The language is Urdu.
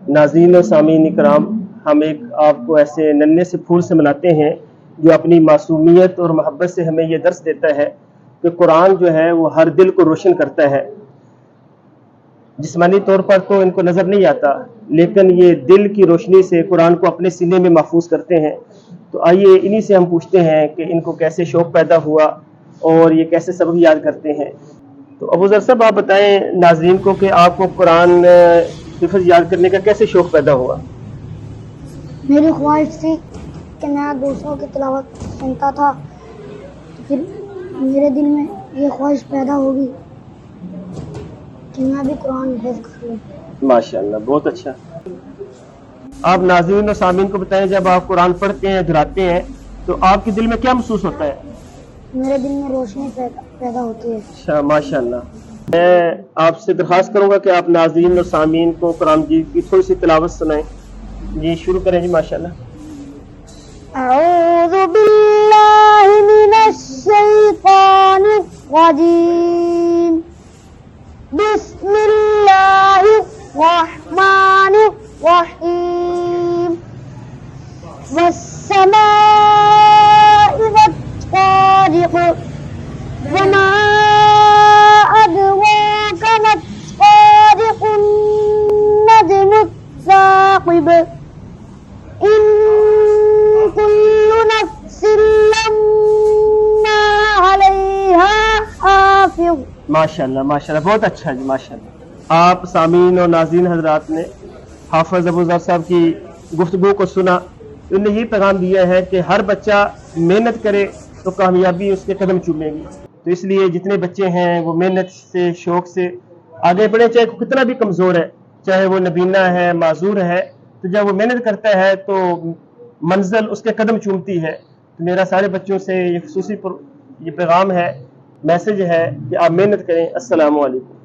ناظرین و سامعین کرام، ہم ایک آپ کو ایسے ننھے سے پھول سے ملاتے ہیں جو اپنی معصومیت اور محبت سے ہمیں یہ درس دیتا ہے کہ قرآن جو ہے وہ ہر دل کو روشن کرتا ہے۔ جسمانی طور پر تو ان کو نظر نہیں آتا، لیکن یہ دل کی روشنی سے قرآن کو اپنے سینے میں محفوظ کرتے ہیں۔ تو آئیے انہی سے ہم پوچھتے ہیں کہ ان کو کیسے شوق پیدا ہوا اور یہ کیسے سبق یاد کرتے ہیں۔ تو ابو ذر صاحب، آپ بتائیں ناظرین کو کہ آپ کو قرآن حفظ یاد کرنے کا کیسے شوق پیدا ہوا؟ میری خواہش تھی کہ میں دوسروں کی تلاوت سنتا تھا، پھر میرے دل میں یہ خواہش پیدا ہوگی کہ میں بھی قرآن حفظ کر لوں۔ ماشاءاللہ، بہت اچھا۔ آپ ناظرین و سامعین کو بتائیں، جب آپ قرآن پڑھتے ہیں، دہراتے ہیں، تو آپ کے دل میں کیا محسوس ہوتا ہے؟ میرے دل میں روشنی پیدا ہوتی ہے۔ اچھا، ماشاءاللہ۔ میں آپ سے درخواست کروں گا کہ آپ ناظرین و سامعین کو قرآن مجید کی تھوڑی سی تلاوت سنائیں۔ جی شروع کریں جی، ماشاءاللہ۔ اعوذ باللہ من الشیطان الرجیم، بسم اللہ الرحمن الرحیم، والسماء والطارق وما أدراك ما الطارق، النجم الثاقب، إن كل نفس لما عليها حافظ۔ ماشاءاللہ ماشاءاللہ، بہت اچھا جی، ماشاءاللہ۔ آپ سامعین اور ناظرین حضرات نے حافظ ابو ذر صاحب کی گفتگو کو سنا۔ انہوں نے یہ پیغام دیا ہے کہ ہر بچہ محنت کرے تو کامیابی اس کے قدم چومے گی۔ تو اس لیے جتنے بچے ہیں وہ محنت سے، شوق سے آگے بڑھے، چاہے کتنا بھی کمزور ہے، چاہے وہ نبینا ہے، معذور ہے، تو جب وہ محنت کرتا ہے تو منزل اس کے قدم چومتی ہے۔ تو میرا سارے بچوں سے یہ خصوصی یہ پیغام ہے، میسج ہے کہ آپ محنت کریں۔ السلام علیکم۔